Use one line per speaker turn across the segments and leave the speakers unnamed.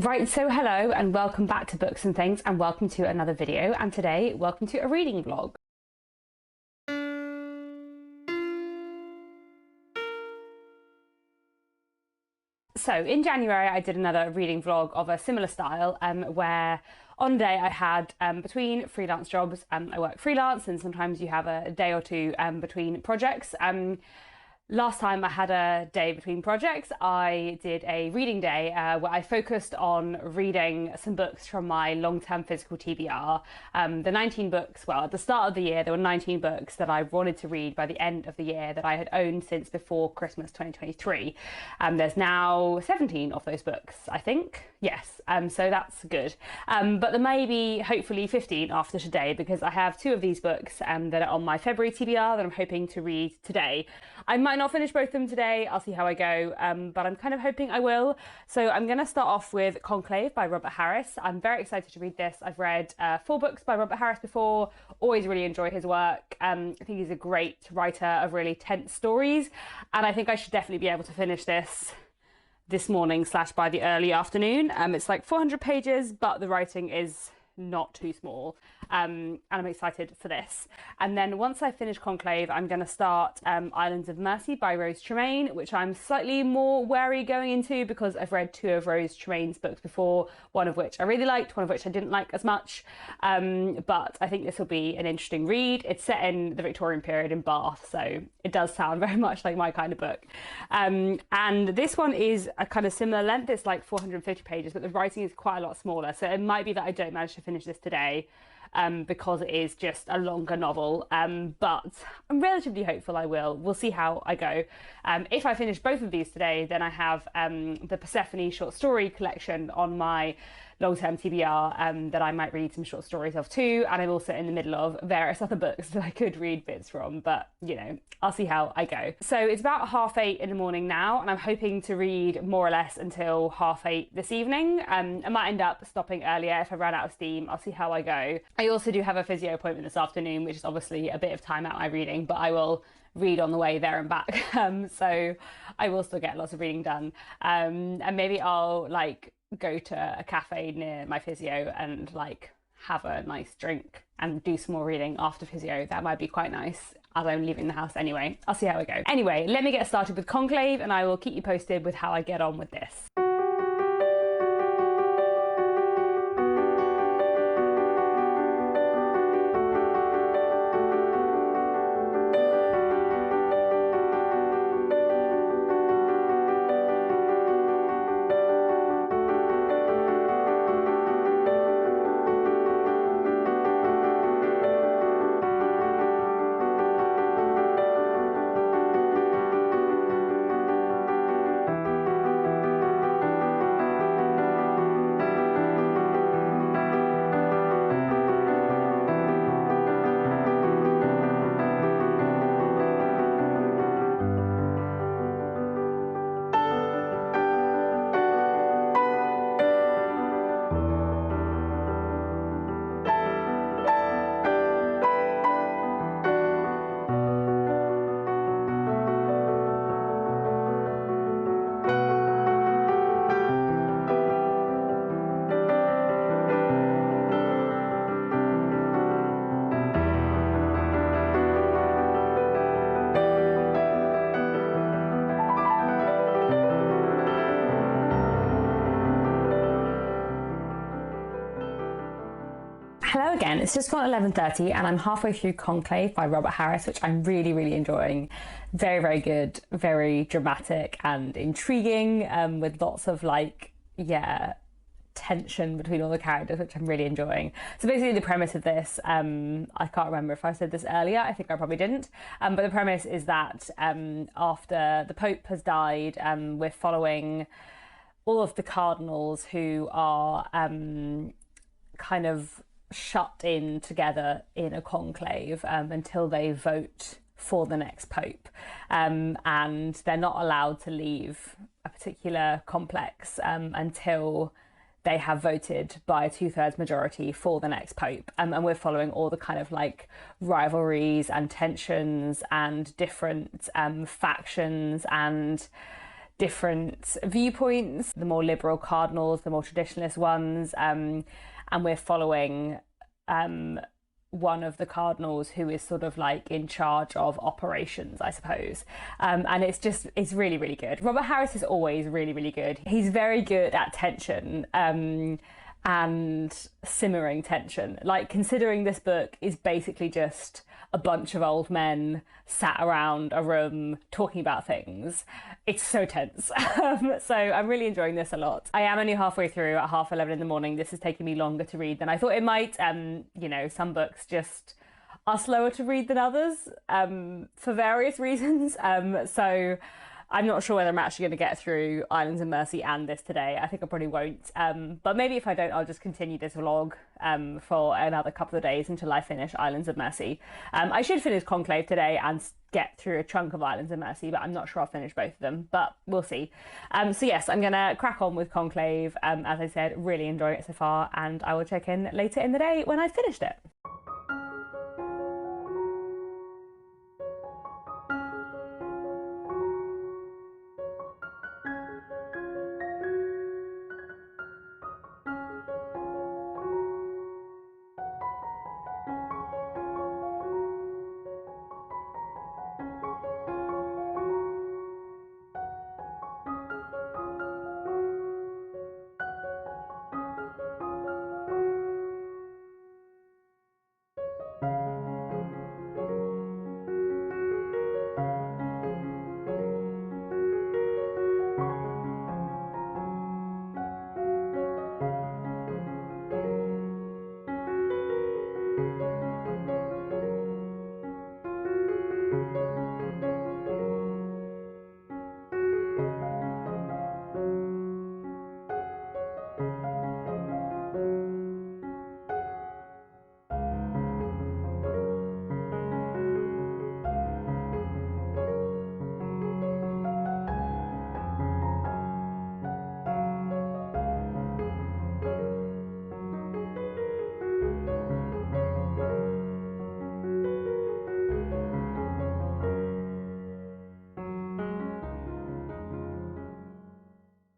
Right, so hello and welcome back to Books and Things, and welcome to another video, and today welcome to a reading vlog. So in January I did another reading vlog of a similar style where on a day I had between freelance jobs, I work freelance and sometimes you have a day or two between projects. Last time I had a day between projects, I did a reading day where I focused on reading some books from my long-term physical TBR. The 19 books, well, at the start of the year, there were 19 books that I wanted to read by the end of the year that I had owned since before Christmas 2023. There's now 17 of those books, I think. Yes, so that's good. But there may be hopefully 15 after today because I have two of these books that are on my February TBR that I'm hoping to read today. I might not finish both of them today, I'll see how I go, but I'm kind of hoping I will. So I'm going to start off with Conclave by Robert Harris. I'm very excited to read this. I've read 4 books by Robert Harris before, always really enjoy his work. I think he's a great writer of really tense stories, and I think I should definitely be able to finish this morning / by the early afternoon. It's like 400 pages, but the writing is not too small, and I'm excited for this. And then once I finish Conclave, I'm going to start Islands of Mercy by Rose Tremaine, which I'm slightly more wary going into because I've read 2 of Rose Tremaine's books before, one of which I really liked, one of which I didn't like as much, but I think this will be an interesting read. It's set in the Victorian period in Bath, so it does sound very much like my kind of book. And this one is a kind of similar length. It's like 450 pages, but the writing is quite a lot smaller, so it might be that I don't manage to finish this today because it is just a longer novel, but I'm relatively hopeful I will. We'll see how I go. If I finish both of these today, then I have the Persephone short story collection on my long-term TBR that I might read some short stories of too, and I'm also in the middle of various other books that I could read bits from, but you know, I'll see how I go. So it's about 8:30 in the morning now, and I'm hoping to read more or less until 8:30 this evening. I might end up stopping earlier if I run out of steam. I'll see how I go. I also do have a physio appointment this afternoon, which is obviously a bit of time out of my reading, but I will read on the way there and back, so I will still get lots of reading done, and maybe I'll like go to a cafe near my physio and like have a nice drink and do some more reading after physio. That might be quite nice as I'm leaving the house anyway. I'll see how I go. Anyway, let me get started with Conclave and I will keep you posted with how I get on with this. Hello again, it's just gone 11:30 and I'm halfway through Conclave by Robert Harris, which I'm really enjoying. Very, very good, very dramatic and intriguing, with lots of like, yeah, tension between all the characters, which I'm really enjoying. So basically the premise of this, I can't remember if I said this earlier, I think I probably didn't, but the premise is that after the Pope has died, we're following all of the cardinals who are kind of shut in together in a conclave until they vote for the next pope, and they're not allowed to leave a particular complex until they have voted by a 2/3 majority for the next pope, and we're following all the kind of like rivalries and tensions and different factions and different viewpoints, the more liberal cardinals, the more traditionalist ones, and we're following one of the cardinals who is sort of like in charge of operations, I suppose. And it's really, really good. Robert Harris is always really, really good. He's very good at tension. And simmering tension. Like, considering this book is basically just a bunch of old men sat around a room talking about things, it's so tense. So I'm really enjoying this a lot. I am only halfway through at 11:30 in the morning. This is taking me longer to read than I thought it might. You know, some books just are slower to read than others for various reasons. So I'm not sure whether I'm actually going to get through Islands of Mercy and this today. I think I probably won't. But maybe if I don't, I'll just continue this vlog for another couple of days until I finish Islands of Mercy. I should finish Conclave today and get through a chunk of Islands of Mercy, but I'm not sure I'll finish both of them, but we'll see. So yes, I'm going to crack on with Conclave. As I said, really enjoying it so far, and I will check in later in the day when I've finished it.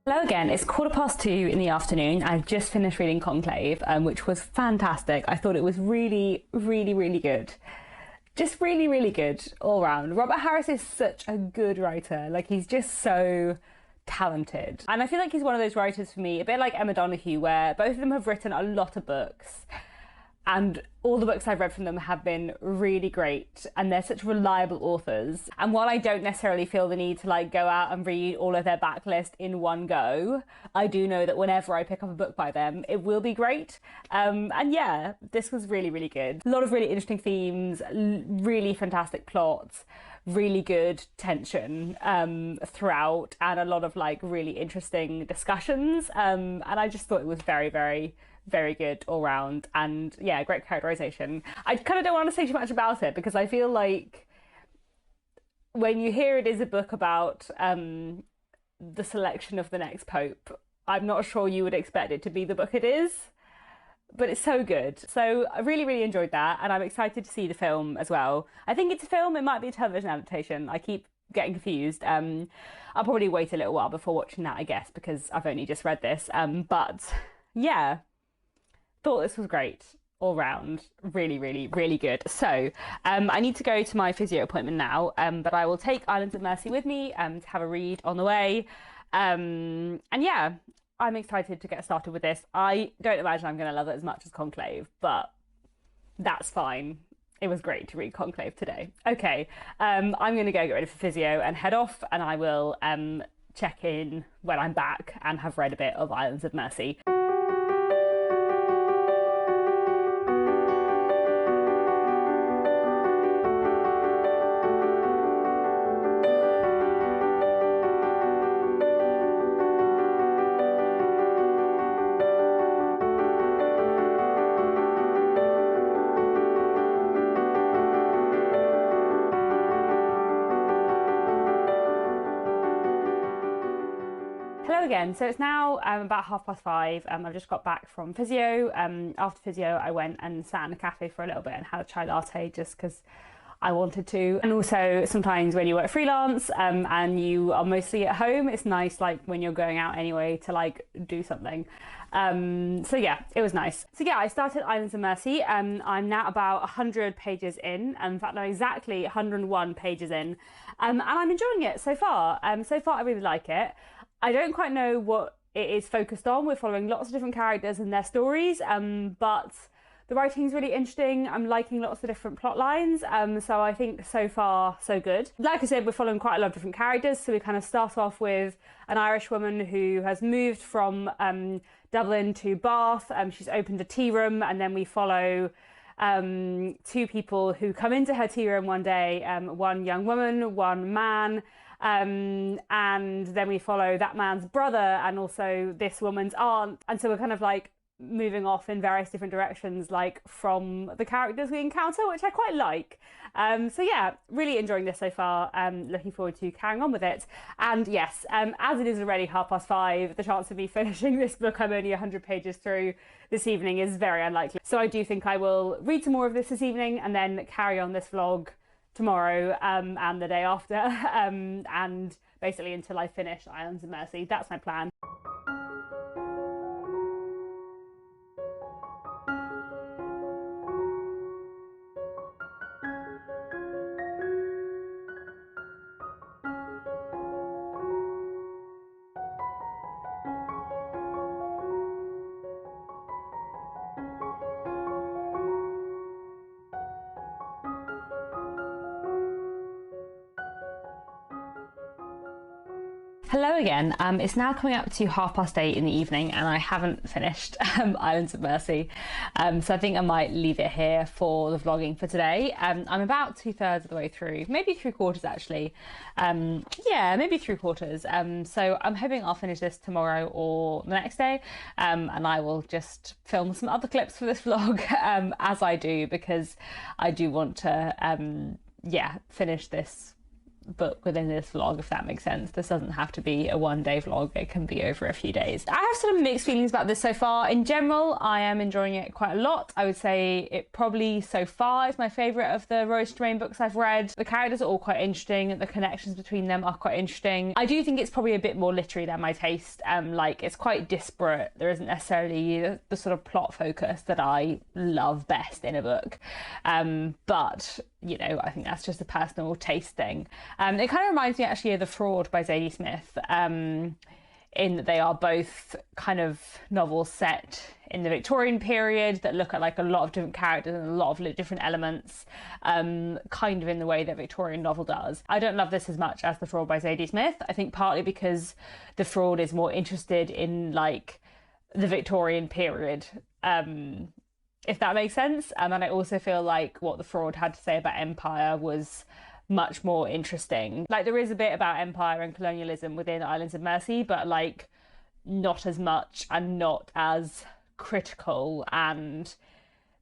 Hello again, it's 2:15 in the afternoon. I've just finished reading Conclave, which was fantastic. I thought it was really, really, really good. Just really, really good all round. Robert Harris is such a good writer. Like, he's just so talented. And I feel like he's one of those writers for me, a bit like Emma Donoghue, where both of them have written a lot of books. And all the books I've read from them have been really great, and they're such reliable authors. And while I don't necessarily feel the need to like go out and read all of their backlist in one go, I do know that whenever I pick up a book by them, it will be great. And yeah, this was really, really good. A lot of really interesting themes, really fantastic plots, really good tension throughout, and a lot of like really interesting discussions. And I just thought it was very, very, very good all round, and yeah, great characterization. I kind of don't want to say too much about it because I feel like when you hear it is a book about the selection of the next pope, I'm not sure you would expect it to be the book it is, but it's so good. So I really, really enjoyed that, and I'm excited to see the film as well. I think it's a film, it might be a television adaptation. I keep getting confused. I'll probably wait a little while before watching that, I guess, because I've only just read this. But yeah, thought this was great all round. Really, really, really good. So I need to go to my physio appointment now, but I will take Islands of Mercy with me to have a read on the way. And yeah, I'm excited to get started with this. I don't imagine I'm going to love it as much as Conclave, but that's fine. It was great to read Conclave today. Okay, I'm going to go get ready for physio and head off, and I will check in when I'm back and have read a bit of Islands of Mercy. Hello again. So it's now about 5:30. I've just got back from physio. After physio, I went and sat in a cafe for a little bit and had a chai latte just because I wanted to. And also sometimes when you work freelance and you are mostly at home, it's nice like when you're going out anyway to like do something. So yeah, it was nice. So yeah, I started Islands of Mercy. I'm now about 100 pages in fact, I'm exactly 101 pages in, and I'm enjoying it so far. So far I really like it. I don't quite know what it is focused on. We're following lots of different characters and their stories, but the writing's really interesting. I'm liking lots of different plot lines, so I think so far so good. Like I said, we're following quite a lot of different characters, so we kind of start off with an Irish woman who has moved from Dublin to Bath. She's opened a tea room, and then we follow two people who come into her tea room one day, one young woman, one man, and then we follow that man's brother and also this woman's aunt. And so we're kind of like moving off in various different directions, like from the characters we encounter, which I quite like. So yeah, really enjoying this so far. Looking forward to carrying on with it. And yes, as it is already 5:30, the chance of me finishing this book, I'm only 100 pages through this evening, is very unlikely. So I do think I will read some more of this evening and then carry on this vlog tomorrow and the day after, and basically until I finish Islands of Mercy. That's my plan. Hello again. It's now coming up to 8:30 in the evening and I haven't finished Islands of Mercy. So I think I might leave it here for the vlogging for today. I'm about 2/3 of the way through, maybe 3/4 actually. Yeah, maybe 3/4. So I'm hoping I'll finish this tomorrow or the next day. And I will just film some other clips for this vlog as I do, because I do want to, yeah, finish this book within this vlog, if that makes sense. This doesn't have to be a one-day vlog, it can be over a few days. I have sort of mixed feelings about this so far. In general, I am enjoying it quite a lot. I would say it probably so far is my favourite of the Rose Tremaine books I've read. The characters are all quite interesting, the connections between them are quite interesting. I do think it's probably a bit more literary than my taste. Like, it's quite disparate. There isn't necessarily the sort of plot focus that I love best in a book, but you know, I think that's just a personal taste thing. It kind of reminds me actually of The Fraud by Zadie Smith, in that they are both kind of novels set in the Victorian period that look at like a lot of different characters and a lot of different elements, kind of in the way that Victorian novel does. I don't love this as much as The Fraud by Zadie Smith. I think partly because The Fraud is more interested in like the Victorian period, if that makes sense. And I also feel like what The Fraud had to say about empire was much more interesting. Like, there is a bit about empire and colonialism within Islands of Mercy, but like not as much and not as critical and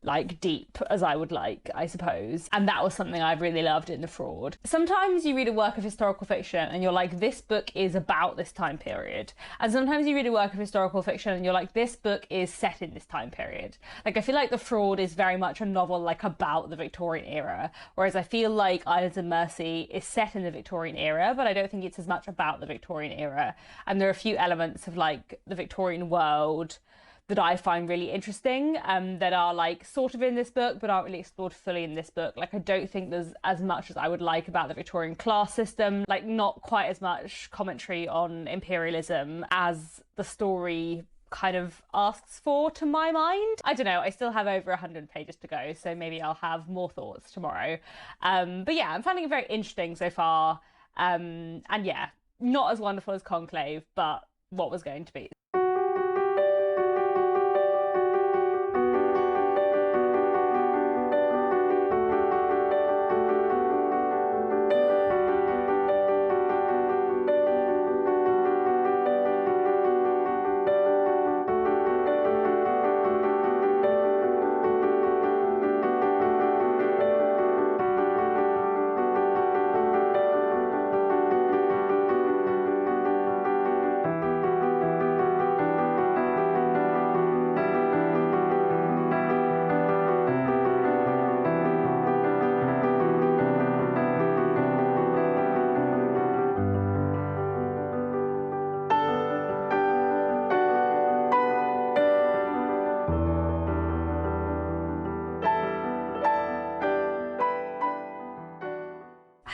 like deep as I would like, I suppose. And that was something I really loved in The Fraud. Sometimes you read a work of historical fiction and you're like, this book is about this time period. And sometimes you read a work of historical fiction and you're like, this book is set in this time period. Like, I feel like The Fraud is very much a novel like about the Victorian era, whereas I feel like Islands of Mercy is set in the Victorian era, but I don't think it's as much about the Victorian era. And there are a few elements of like the Victorian world that I find really interesting, that are like sort of in this book but aren't really explored fully in this book. Like, I don't think there's as much as I would like about the Victorian class system, like not quite as much commentary on imperialism as the story kind of asks for, to my mind. I don't know, I still have over 100 pages to go, so maybe I'll have more thoughts tomorrow. But yeah, I'm finding it very interesting so far, and yeah, not as wonderful as Conclave, but what was going to be.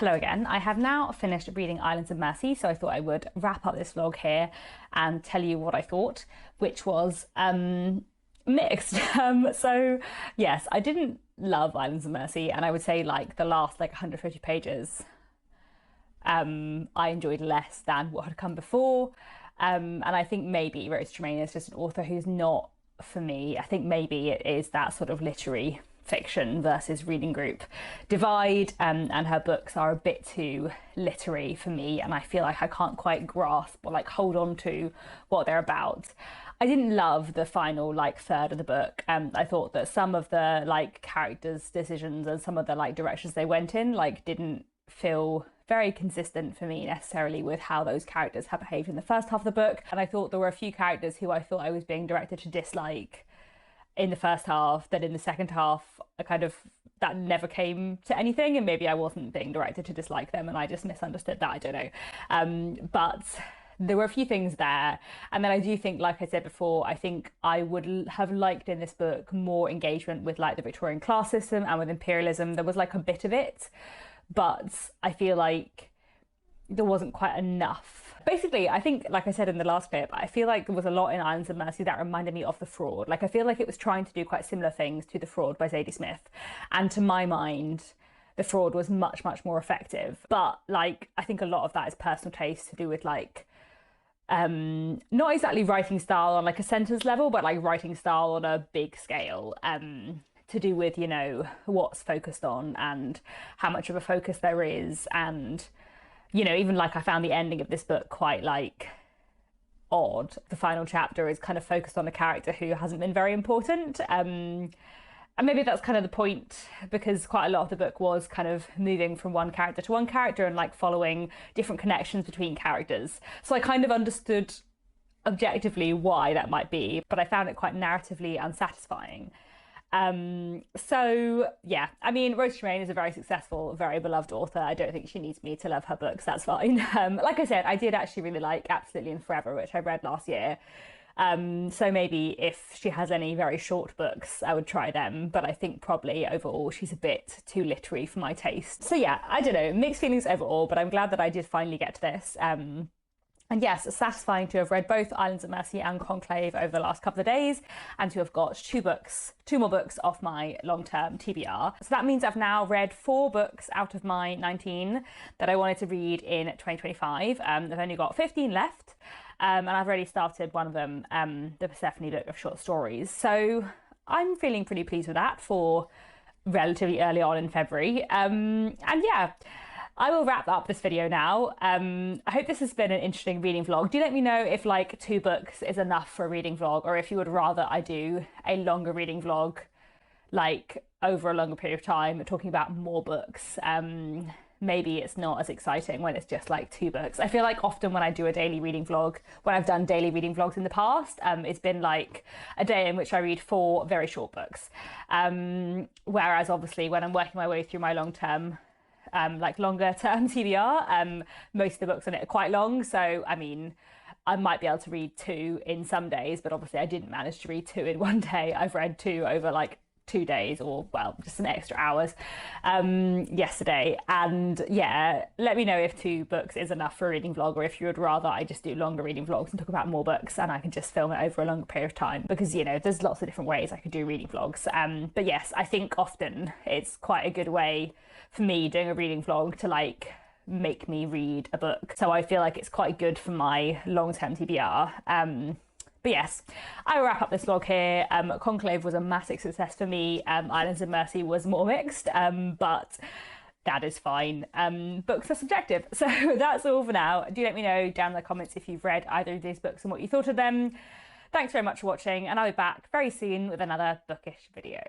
Hello again. I have now finished reading Islands of Mercy, so I thought I would wrap up this vlog here and tell you what I thought, which was mixed. So yes, I didn't love Islands of Mercy, and I would say like the last 150 pages I enjoyed less than what had come before, and I think maybe Rose Tremaine is just an author who's not for me. I think maybe it is that sort of literary fiction versus reading group divide, and her books are a bit too literary for me, and I feel like I can't quite grasp or hold on to what they're about. I didn't love the final third of the book. I thought that some of the characters' decisions and some of the directions they went in didn't feel very consistent for me necessarily with how those characters have behaved in the first half of the book, and I thought there were a few characters who I thought I was being directed to dislike in the first half, that in the second half that never came to anything, and maybe I wasn't being directed to dislike them and I just misunderstood that, I don't know. But there were a few things there, and then I do think, like I said before, I think I would have liked in this book more engagement with the Victorian class system and with imperialism. There was a bit of it, but I feel like there wasn't quite enough. Basically, I think, like I said in the last clip, I feel like there was a lot in Islands of Mercy that reminded me of The Fraud. I feel like it was trying to do quite similar things to The Fraud by Zadie Smith, and to my mind, The Fraud was much, much more effective. But I think a lot of that is personal taste to do with not exactly writing style on a sentence level, but writing style on a big scale. To do with, what's focused on and how much of a focus there is, and even I found the ending of this book quite odd. The final chapter is kind of focused on a character who hasn't been very important, and maybe that's kind of the point, because quite a lot of the book was kind of moving from one character to one character and following different connections between characters. So I kind of understood objectively why that might be, but I found it quite narratively unsatisfying. So yeah, I mean, Rose Tremaine is a very successful, very beloved author. I don't think she needs me to love her books, that's fine. Like I said, I did actually really like Absolutely and Forever, which I read last year. So maybe if she has any very short books, I would try them, but I think probably overall she's a bit too literary for my taste. So yeah, I don't know, mixed feelings overall, but I'm glad that I did finally get to this. And yes, it's satisfying to have read both Islands of Mercy and Conclave over the last couple of days, and to have got two more books off my long-term TBR. So that means I've now read 4 books out of my 19 that I wanted to read in 2025. I've only got 15 left, and I've already started one of them, the Persephone book of short stories. So I'm feeling pretty pleased with that for relatively early on in February. And yeah, I will wrap up this video now. I hope this has been an interesting reading vlog. Do let me know if 2 books is enough for a reading vlog, or if you would rather I do a longer reading vlog, over a longer period of time, talking about more books. Maybe it's not as exciting when it's just 2 books. I feel like often when I do a daily reading vlog, when I've done daily reading vlogs in the past, it's been a day in which I read 4 very short books. Whereas obviously when I'm working my way through my long-term longer term TBR, most of the books on it are quite long, so I mean I might be able to read 2 in some days, but obviously I didn't manage to read 2 in one day. I've read 2 over 2 days, or well, just some extra hours yesterday. And yeah, let me know if 2 books is enough for a reading vlog, or if you would rather I just do longer reading vlogs and talk about more books and I can just film it over a longer period of time, because there's lots of different ways I could do reading vlogs. But yes, I think often it's quite a good way for me doing a reading vlog to make me read a book. So I feel like it's quite good for my long-term TBR. But yes, I will wrap up this vlog here. Conclave was a massive success for me. Islands of Mercy was more mixed, but that is fine. Books are subjective. So that's all for now. Do let me know down in the comments if you've read either of these books and what you thought of them. Thanks very much for watching, and I'll be back very soon with another bookish video.